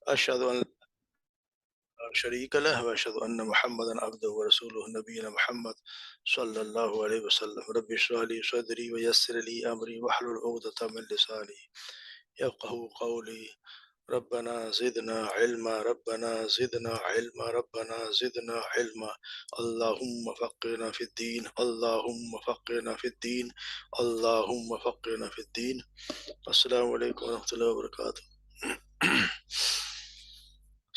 أشهد أن لا شريك له وأشهد أن محمدا عبده ورسوله نبينا محمد صلى الله عليه وسلم رب اشرح لي صدري ويسر لي أمري واحلل عقدة من لساني يفقهوا قولي ربنا زدنا علما ربنا زدنا علما ربنا زدنا علما اللهم فقنا في الدين اللهم فقنا في الدين اللهم فقنا في الدين. السلام علیکم ورحمۃ اللہ وبرکاتہ.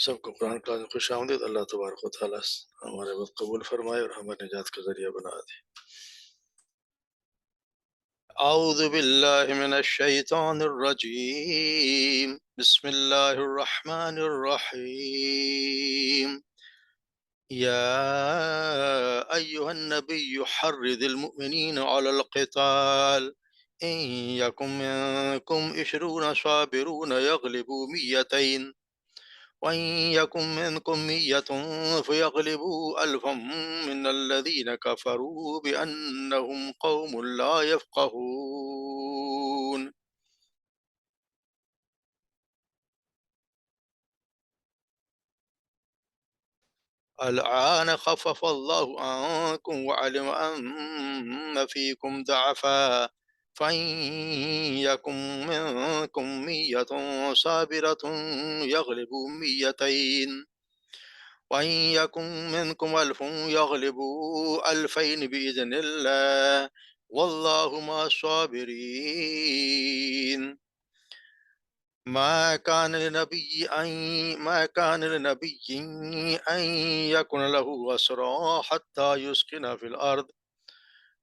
سب کو قرآن کلاس میں خوش آمدید. اللہ تبارک و تعالیٰ ہمارے وقت قبول فرمائے اور ہمارے نجات کا ذریعہ بنا دے. اعوذ باللہ من الشیطان الرجیم بسم اللہ الرحمن الرحیم. یا ایہا النبی حرض المؤمنین علی القتال ان یکم منکم 20 صابرون یغلبوا 200 وَإِن يَكُن مِّنكُم مِّيَّةٌ فَيَغْلِبُوا أَلْفًا مِّنَ الَّذِينَ كَفَرُوا بِأَنَّهُمْ قَوْمٌ لَّا يَفْقَهُونَ. الآن خفف الله عنكم وعلم أن فيكم ضعفا فإن يكن منكم 100 صابرة يغلبوا 200 وإن يكن منكم 1000 يغلبوا 2000 بإذن الله والله مع الصابرين. ما كان لنبي أن يكون له أسرى حتى يسكن في الأرض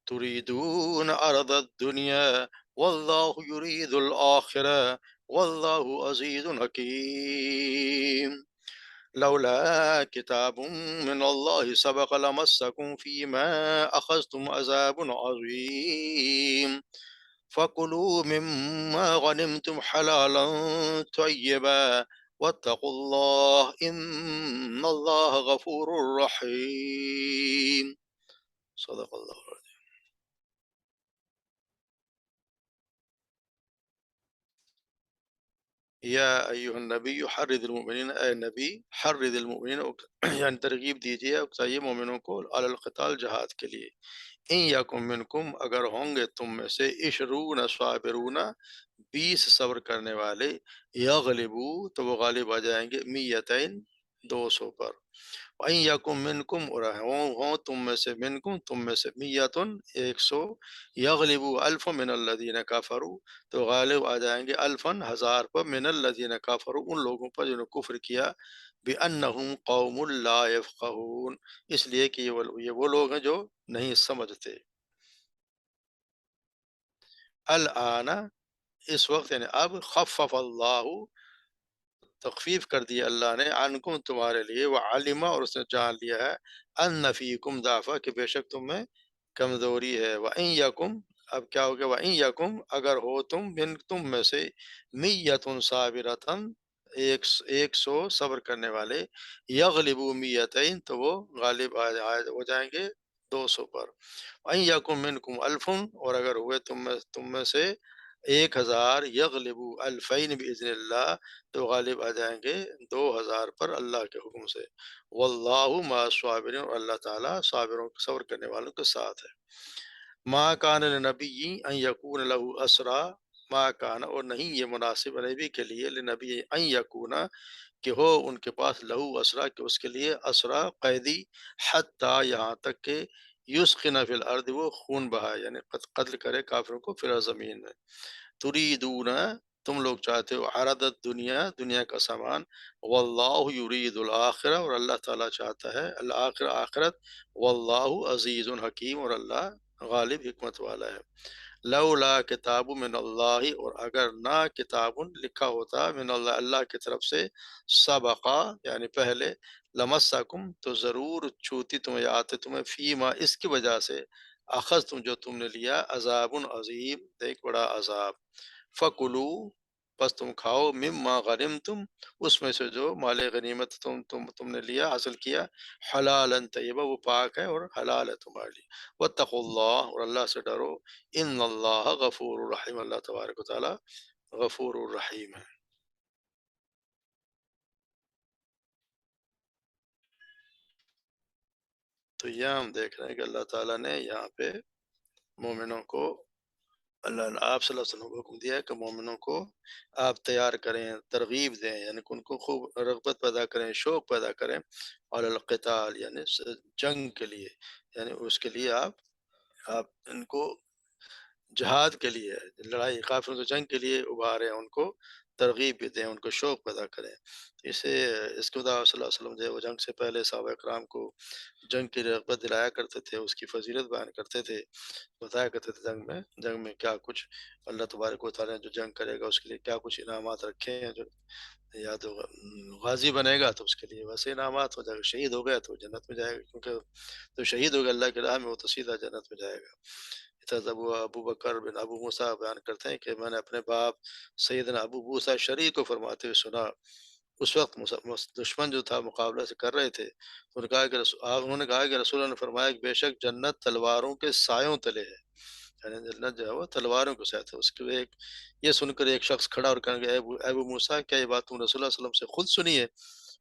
تريدون أرض الدنيا والله يريد الآخرة والله عزيز حكيم. لولا كتاب من الله سبق لمسكم فيما أخذتم عذاب عظيم فكلوا مما غنمتم حلالا طيبا واتقوا الله إن الله غفور رحيم. صدق الله العظيم. یا ایہا النبی حرض المؤمنین، اے نبی حرض المؤمنین یعنی ترغیب دیجیے اکسائیے مومنوں کو علی القتال جہاد کے لیے. ان یکم منکم اگر ہوں گے تم میں سے 20 صابرون 20 صبر کرنے والے یغلبو تو وہ غالب آ جائیں گے 200 پر. وَإِن یکم منکم اور ہوں تم میں سے منکم تم میں سے 100 یغلبو الف من الذین کفروا تو غالب آ جائیں گے الفن 1000 پر من الذین کفروا ان لوگوں پر جنہوں نے کفر کیا بأنہم قوم لا یفقہون اس لیے کہ یہ وہ لوگ ہیں جو نہیں سمجھتے. الآن اس وقت یعنی اب خفف اللہ تخفیف کر دیا اللہ نے عنکم تمہارے لیے وعلم اور اس نے جان لیا ہے ان فیکم ضعفا کہ بے شک تم میں کمزوری ہے. وَإِن یکم اب کیا ہوگا وَإِن یکم اگر ہو تم میں سے 100 صابرۃ 100 صبر کرنے والے یغلبوا 200 تو وہ غالب ہو جائیں گے 200 پر. وَإِن یکم منکم 1000 اور اگر ہوئے تم میں سے 1000 یغلبوا 2000 بإذن اللہ تو غالب آ جائیں گے 2000 پر اللہ کے حکم سے. واللہ مع الصابرین اور اللہ تعالیٰ صبر کرنے والوں کے ساتھ ہے. ما کان لنبی ان یکون له اسرا ما کان اور نہیں یہ مناسب نبی کے لیے لنبی ان یکون کہ ہو ان کے پاس لہو اسرا کہ اس کے لیے اسرا قیدی حتی یہاں تک کہ یسخن فی الارض وہ خون بہائے یعنی قتل کرے کافروں کو فی زمین میں. تریدون تم لوگ چاہتے ہو عرض دنیا دنیا کا سامان واللہ یرید الآخرہ اور اللہ تعالیٰ چاہتا ہے الآخرہ آخرت واللہ عزیز حکیم اور اللہ غالب حکمت والا ہے. لولا کتاب من اللہ اور اگر نہ کتاب لکھا ہوتا من اللہ اللہ کی طرف سے سبقہ یعنی پہلے لمسکم تو ضرور چھوتی تمہیں آتے تمہیں فیما اس کی وجہ سے اخذ تم جو تم نے لیا عذاب عظیم ایک بڑا عذاب. فکلو بس تم کھاؤ مما غنمتم اس میں سے جو مال غنیمت تم نے لیا حاصل کیا حلالا طیبہ وہ پاک ہے اور حلال ہے تمہارے لیے. واتقوا اللہ اور اللہ سے ڈرو ان اللہ غفور الرحیم اللہ تبارک و تعالی غفور الرحیم ہے. تو یہاں ہم دیکھ رہے ہیں کہ اللہ تعالیٰ نے یہاں پہ مومنوں کو، اللہ نے آپ صلی اللہ علیہ وسلم کو حکم دیا ہے کہ مومنوں کو آپ تیار کریں، ترغیب دیں، یعنی کہ ان کو خوب رغبت پیدا کریں، شوق پیدا کریں، اور القتال یعنی جنگ کے لیے، یعنی اس کے لیے آپ ان کو جہاد کے لیے، لڑائی کافروں سے جنگ کے لیے ابھاریں، ان کو ترغیب بھی دیں، ان کو شوق پیدا کریں۔ اس کے بعد صلی اللہ علیہ وسلم جو ہے وہ جنگ سے پہلے صحابہ کرام کو جنگ کی رغبت دلایا کرتے تھے، اس کی فضیلت بیان کرتے تھے، بتایا کرتے تھے جنگ میں کیا کچھ اللہ تبارک و تعالیٰ نے جو جنگ کرے گا اس کے لیے کیا کچھ انعامات رکھے ہیں، جو یا تو غازی بنے گا تو اس کے لیے ویسے انعامات ہو جائے گا، شہید ہو گیا تو جنت میں جائے گا، کیونکہ تو شہید ہو گیا اللہ کی راہ میں وہ تو سیدھا جنت میں جائے گا۔ حضرت ابو بکر بن ابو موسیٰ بیان کرتے ہیں کہ میں نے اپنے باپ سیدنا ابو موسیٰ شریع کو فرماتے ہوئے سنا، اس وقت دشمن جو تھا مقابلہ سے کر رہے تھے، تو انہوں نے کہا کہ رسول اللہ نے فرمایا کہ بے شک جنت تلواروں کے سایوں تلے ہے، یعنی جنت جو ہے وہ تلواروں کے ساتھ ہے۔ اس کے ایک یہ سن کر ایک شخص کھڑا اور کہنے لگا، اے ابو موسیٰ کیا یہ بات تم رسول اللہ صلی اللہ علیہ وسلم سے خود سنی ہے؟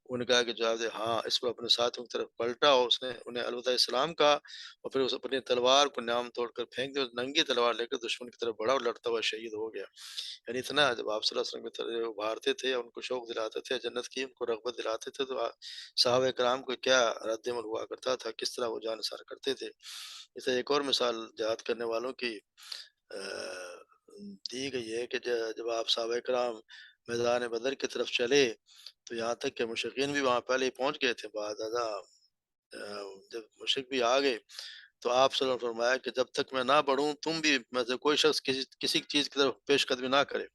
انہوں نے کہا کہ جواب دے ہاں۔ اس پر اپنے ساتھیوں کی طرف پلٹا اور اس نے انہیں الوداع السلام کہا، اور پھر اس اپنی تلوار کو نام توڑ کر پھینک دی اور ننگی تلوار لے کر دشمن کی طرف بڑھا اور لڑتا ہوا شہید ہو گیا۔ یعنی اتنا جب آپ صلی اللہ علیہ وسلم کی طرف ابھارتے تھے، ان کو شوق دلاتے تھے جنت کی، ان کو رغبت دلاتے تھے، تو صحابہ کرام کو کیا رد عمل ہوا کرتا تھا، کس طرح وہ جان نثار کرتے تھے۔ اسے ایک اور مثال جہاد کرنے والوں کی دی گئی ہے کہ جب آپ صحابہ کرام میدان بدر کی طرف چلے تو یہاں تک کہ مشرقین بھی وہاں پہلے ہی پہنچ گئے تھے، بعد ازاں جب مشرق بھی آ گئے تو آپ صلی اللہ علیہ وسلم نے فرمایا کہ جب تک میں نہ بڑھوں تم بھی میں سے کوئی شخص کسی چیز کی طرف پیش قدمی نہ کرے۔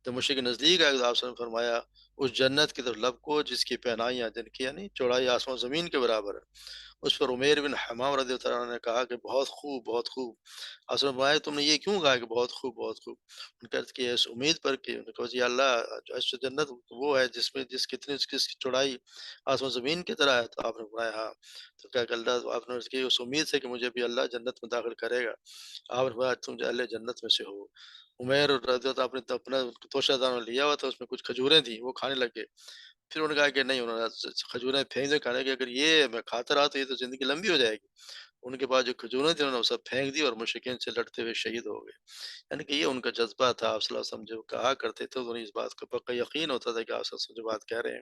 تو مشرق کے نزدیک آئے تو آپ صلی اللہ علیہ وسلم نے فرمایا اس جنت کی طرف لب کو جس کی پہنائیاں، جن کی یعنی چوڑائی آسمان زمین کے برابر ہے۔ اس پر عمیر بن حمام رضی اللہ عنہ نے کہا کہ بہت خوب، بہت خوب۔ آپ صلی اللہ علیہ وسلم نے فرمایا تم نے یہ کیوں کہا کہ بہت خوب، بہت خوب؟ ان کا کہ اس امید پر کہ ان کو یا اللہ جو جنت وہ ہے جس کی چوڑائی آسمان زمین کی طرح ہے، تو آپ نے فرمایا ہاں۔ تو کیا کہ اللہ آپ نے کی اس امید سے کہ مجھے بھی اللہ جنت میں داخل کرے گا، آپ نے فرمایا تم جو اہل جنت میں سے ہو۔ عمیر رضی اللہ عنہ نے اپنا توشہ دانہ لیا ہوا تھا، اس میں کچھ کھجوریں تھیں، وہ کھانے لگے۔ پھر انہوں نے کہا کہ نہیں، انہوں نے کھجوریں پھینک دے، کہنے کہ اگر یہ میں کھاتا رہا تو یہ تو زندگی لمبی ہو جائے گی۔ ان کے پاس جو کھجوریں تھیں انہوں نے وہ سب پھینک دی اور مشرکین سے لڑتے ہوئے شہید ہو گئے۔ یعنی کہ یہ ان کا جذبہ تھا۔ آپ صلی اللہ علیہ وسلم جو کہا کرتے تھے تو انہیں اس بات کا پکا یقین ہوتا تھا کہ آپ صلی اللہ علیہ وسلم جو بات کہہ رہے ہیں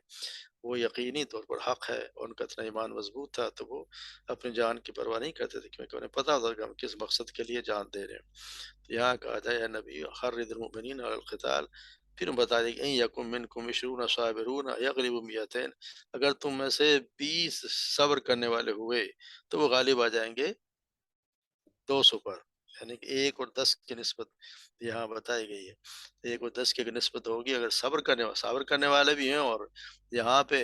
وہ یقینی طور پر حق ہے، اور ان کا اتنا ایمان مضبوط تھا تو وہ اپنی جان کی پرواہ نہیں کرتے تھے، کیونکہ انہیں پتا ہوتا کہ ہم کس مقصد کے لیے جان دے رہے ہیں۔ تو یہاں کہا جائے اے نبی حرض المؤمنین علی القتال، پھر ہم بتا دیں کہ ان یکم منکم 20 صابرون یغلبوا 200، اگر تم میں سے 20 صبر کرنے والے ہوئے تو وہ غالب آ جائیں گے 200 پر، یعنی کہ 1 اور 10 کی نسبت یہاں بتائی گئی ہے۔ 1 اور 10 کی نسبت ہوگی اگر صبر کرنے والے بھی ہیں، اور یہاں پہ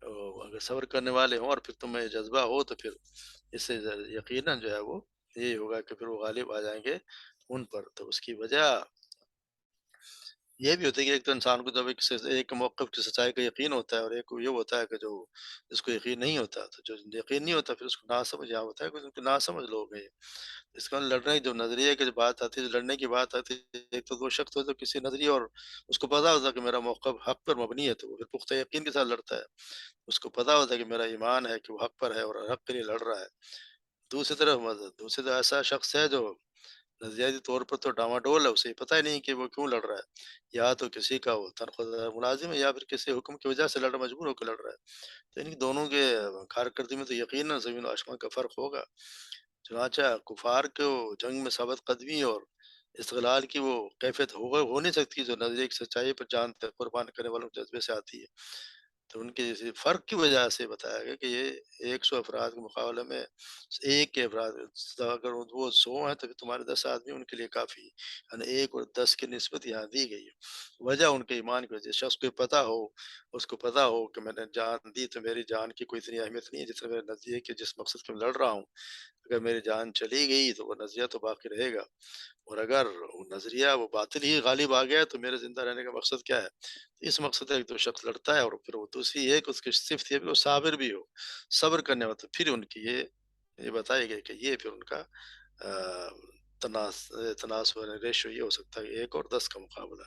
اگر صبر کرنے والے ہوں اور پھر تمہیں جذبہ ہو تو پھر اس سے یقیناً جو ہے وہ یہی ہوگا کہ پھر وہ غالب آ جائیں گے ان پر۔ تو اس کی وجہ یہ بھی ہوتا ہے کہ ایک تو انسان کو جب ایک موقف کی سچائی کا یقین ہوتا ہے، اور ایک یہ ہوتا ہے کہ جو جس کو یقین نہیں ہوتا، تو جو یقین نہیں ہوتا پھر اس کو ناسمجھ یہاں ہوتا ہے کہ ان کو ناسمجھ لوگ ہیں۔ اس کا لڑنے کی جو نظریے کی جو بات آتی ہے، جو لڑنے کی بات آتی ہے، ایک تو وہ شخص ہو تو کسی نظریے اور اس کو پتا ہوتا ہے کہ میرا موقف حق پر مبنی ہے تو وہ پھر پختہ یقین کے ساتھ لڑتا ہے۔ اس کو پتا ہوتا ہے کہ میرا ایمان ہے کہ وہ حق پر ہے اور حق کے لیے لڑ رہا ہے۔ دوسری طرف ایسا شخص ہے جو نظریاتی طور پر تو ڈاواڈول ہے، اسے پتہ ہی نہیں کہ وہ کیوں لڑ رہا ہے، یا تو کسی کا وہ تنخواہ دار ملازم ہے یا پھر کسی حکم کی وجہ سے مجبور ہو کے لڑ رہا ہے۔ تو ان دونوں کے کارکردگی میں تو یقیناً زمین و آسمان کا فرق ہوگا۔ چنانچہ کفار کو جنگ میں ثابت قدمی اور استقلال کی وہ کیفیت ہو نہیں سکتی جو نظریے کی سچائی پر جان قربان کرنے والوں کے جذبے سے آتی ہے۔ تو ان کے اسی فرق کی وجہ سے بتایا گیا کہ یہ 100 افراد کے مقابلے میں ایک کے افراد، اگر وہ 100 ہیں تو پھر تمہارے 10 آدمی ان کے لیے کافی، یعنی 1 اور 10 کی نسبت یہاں دی گئی ہے۔ وجہ ان کے ایمان کی وجہ، شخص کو پتا ہو، اس کو پتا ہو کہ میں نے جان دی تو میری جان کی کوئی اتنی اہمیت نہیں ہے جتنا میرے نزدیک ہے کہ جس مقصد کے میں لڑ رہا ہوں، اگر میری جان چلی گئی تو وہ نظریہ تو باقی رہے گا، اور اگر وہ نظریہ وہ باطل ہی غالب آ گیا تو میرے زندہ رہنے کا مقصد کیا ہے؟ اس مقصد ہے کہ تو شخص لڑتا ہے، اور پھر وہ دوسری ایک اس کی صفت یہ بھی وہ صابر بھی ہو، صبر کرنے والا، تو پھر ان کی یہ بتائی گئی کہ یہ پھر ان کا تناسب ریشو یہ ہو سکتا ہے 1 اور 10 کا مقابلہ۔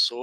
100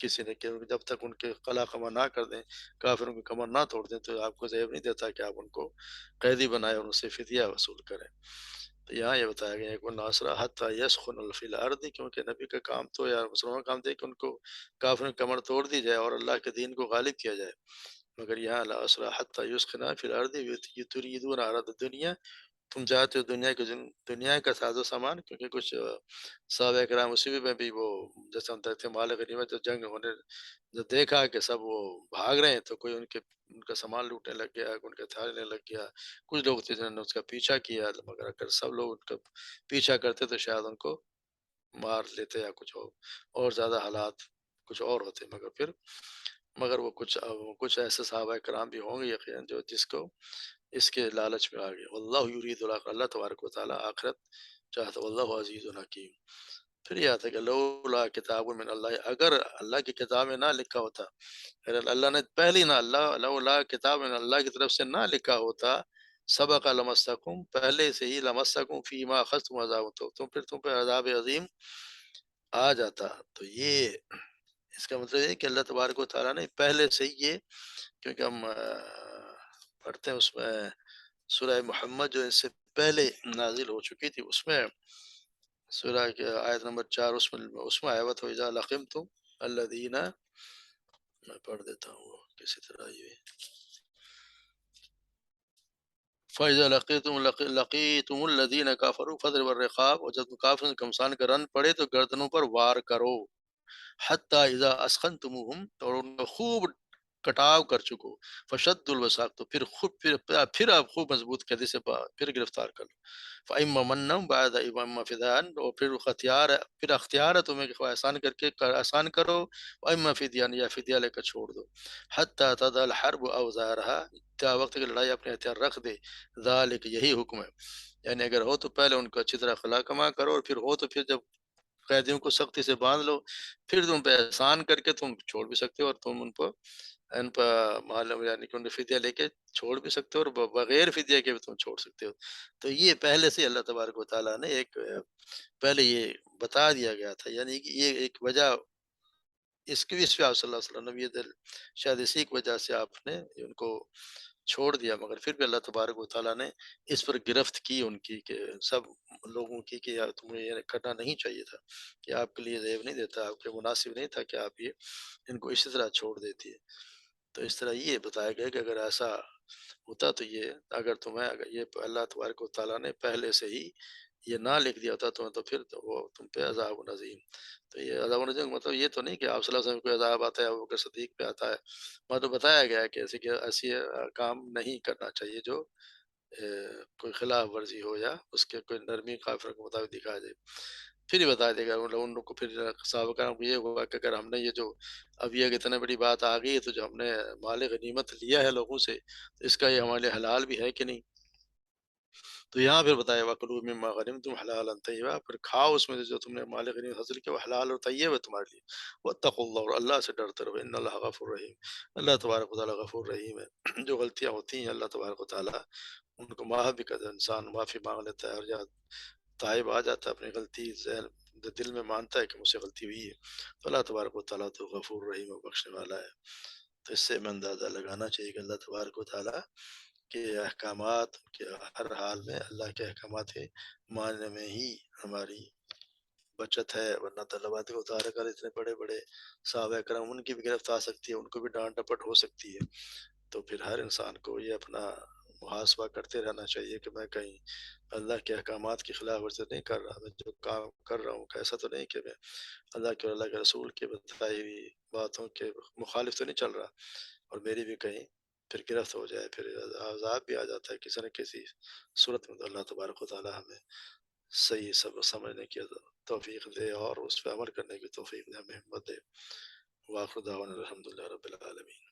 کسی نے کہ جب تک ان کے قلع کما نہ کر دیں، کافروں کی کمر نہ توڑ دیں، تو آپ کو زیب نہیں دیتا کہ آپ ان کو قیدی بنائیں اور ان سے فدیہ وصول کریں۔ تو یہاں یہ بتایا گیا ہے کہ ناصرہ حتیٰ یسخن فی الارض، کیونکہ نبی کا کام تو یا مسلمان کا کام تھا کہ ان کو کافروں کی کمر توڑ دی جائے اور اللہ کے دین کو غالب کیا جائے، مگر یہاں لا اسرا حتیٰ یسخن فی الارض تریدون عرض الدنیا، تم چاہتے ہو دنیا کے دنیا کا ساز و سامان، کیونکہ کچھ صحابہ کرام اسی میں بھی وہ جیسے ہم دیکھتے ہیں مال غنیمت جو جنگ ہونے جو دیکھا کہ سب وہ بھاگ رہے ہیں تو کوئی ان کا سامان لوٹنے لگ گیا، ان کے ہتھیار لینے لگ گیا، کچھ لوگ تھے جنہوں نے اس کا پیچھا کیا، مگر اگر سب لوگ ان کا پیچھا کرتے تو شاید ان کو مار لیتے یا کچھ اور زیادہ حالات کچھ اور ہوتے، مگر وہ کچھ ایسے صحابہ کرام بھی ہوں گے یقیناً جو جس کو اس کے لالچ میں آ گئے۔ واللہ یرید الاخرہ، اللہ تبارک و تعالیٰ آخرت چاہتا، واللہ عزیز حکیم۔ پھر یہ آتا ہے کہ لولا کتاب من اللہ، اگر اللہ کی کتاب میں نہ لکھا ہوتا، اگر اللہ نے پہلی نہ اللہ لولا کتاب من اللہ کی طرف سے نہ لکھا ہوتا، سبق لمسکم، پہلے سے ہی لمسکم فیما اخذتم عذاب، تو پھر تم پہ عذاب عظیم آ جاتا۔ تو یہ اس کا مطلب ہے کہ اللہ تبارک و تعالیٰ نے پہلے سے ہی یہ، کیونکہ ہم پڑھتے ہیں اس میں سورہ محمد جو اس سے پہلے نازل ہو چکی تھی، اس میں سورہ کے آیت نمبر 4، اس میں آیا تو اذا لقمتم الذین، میں پڑھ دیتا ہوں وہ کسی طرح یہ فَإِذَا لَقِيتُمُ الَّذِينَ كَفَرُوا فَاضْرِبُوا الرِّقَابَ، اور جب کافروں سے کمسان کا رن پڑے تو گردنوں پر وار کرو، حتیٰ اذا اسخنتموہم، اور ان کو خوب کٹاؤ کر چکو، فشد الوثاق، تو پھر آپ خوب مضبوط قیدی سے پھر گرفتار کر لو، فَإِمَّا مَنًّا بَعْدَ إِمَّا فِدَاءً، اور پھر اختیار ہے تمہیں کہ احسان کر کے احسان کرو، وَإِمَّا فِدْيَةً، یا فدیہ لے کر چھوڑ دو، حتیٰ تَضَعَ الْحَرْبُ أَوْزَارَهَا، تا وقت کی لڑائی اپنے ہتھیار رکھ دے، ذالک، یہی حکم ہے، یعنی اگر ہو تو پہلے ان کو اچھی طرح خلا کما کرو، اور پھر ہو تو پھر جب قیدیوں کو سختی سے باندھ لو، پھر تم پہ احسان کر کے تم چھوڑ بھی سکتے ہو، اور تم ان پر معلوم یعنی کہ ان فدیہ لے کے چھوڑ بھی سکتے ہو، اور بغیر فدیہ کے بھی تم چھوڑ سکتے ہو۔ تو یہ پہلے سے اللہ تبارک و تعالیٰ نے پہلے یہ بتا دیا گیا تھا، یعنی کہ یہ ایک وجہ اس پہ آپ صلی اللہ علیہ وسلم نے یہ دل شاید اسی کی وجہ سے آپ نے ان کو چھوڑ دیا، مگر پھر بھی اللہ تبارک و تعالیٰ نے اس پر گرفت کی ان کی کہ سب لوگوں کی کہ یار تمہیں یہ کرنا نہیں چاہیے تھا، کہ آپ کے لیے زیب نہیں دیتا، آپ کے مناسب نہیں تھا کہ آپ ان کو اسی طرح چھوڑ دیتی ہے۔ تو اس طرح یہ بتایا گیا کہ اگر ایسا ہوتا تو اگر یہ اللہ تبارک و تعالیٰ نے پہلے سے ہی یہ نہ لکھ دیا ہوتا تو پھر تو وہ تم پہ عذاب نظیم، تو یہ عذاب نظیم مطلب یہ تو نہیں کہ آپ صلی اللہ علیہ وسلم کو عذاب آتا ہے ابوبکر صدیق پہ آتا ہے، مگر بتایا گیا ہے کہ ایسی کام نہیں کرنا چاہیے جو کوئی خلاف ورزی ہو یا اس کے کوئی نرمی کافر کے مطابق دکھا جائے۔ پھر ہی بتا دے گا ان لوگوں کو، پھر صحابہ کرام کو یہ ہوا کہ اگر ہم نے یہ جو اب یہ کہ اتنا بڑی بات آ گئی ہے، تو جو ہم نے مال غنیمت لیا ہے لوگوں سے، تو اس کا یہ ہمارے لیے حلال بھی ہے کہ نہیں؟ تو یہاں پھر بتایا وَكُلُوا مِمَّا غَنِمْتُمْ حَلَالًا طَيِّبًا، پھر کھاؤ اس میں سے جو تم نے مال غنیمت حاصل کیا وہ حلال اور طیب ہے تمہارے لیے، وَاتَّقُوا اللَّهَ، اور اللہ سے ڈرتے رہو، إِنَّ اللَّهَ غَفُورٌ رَحِيمٌ، اللہ تبارک و تعالیٰ غفور رحیم ہے۔ جو غلطیاں ہوتی ہیں اللہ تبارک و تعالیٰ ان کو معاف بھی کر دے، انسان معافی مانگ لیتا ہے اور یا تائب آ جاتا ہے اپنی غلطی دل میں مانتا ہے کہ مجھ سے غلطی ہوئی ہے، تو اللہ تبارک و تعالیٰ تو غفور رحیم و بخشنے والا ہے۔ تو اس سے ہمیں اندازہ لگانا چاہیے کہ اللہ تبارک و تعالیٰ کے احکامات کے ہر حال میں اللہ کے احکامات کے ماننے میں ہی ہماری بچت ہے، ورنہ طلبات کو اتارے کر اتنے بڑے بڑے صحابہ کرام ان کی بھی گرفت آ سکتی ہے، ان کو بھی ڈانٹ ڈپٹ ہو سکتی ہے۔ تو پھر ہر انسان کو یہ اپنا محاسبہ کرتے رہنا چاہیے کہ میں کہیں اللہ کے احکامات کی خلاف ورزی نہیں کر رہا، میں جو کام کر رہا ہوں ایسا تو نہیں کہ میں اللہ کے اور اللہ کے رسول کے بتائی ہوئی باتوں کے مخالف تو نہیں چل رہا، اور میری بھی کہیں پھر گرفت ہو جائے، پھر عذاب بھی آ جاتا ہے کسی نہ کسی صورت میں۔ تو اللہ تبارک و تعالیٰ ہمیں صحیح سب سمجھنے کی توفیق دے اور اس پہ عمل کرنے کی توفیق دے، ہمیں ہمت دے۔ وآخر دعوانا الحمدللہ رب العالمین۔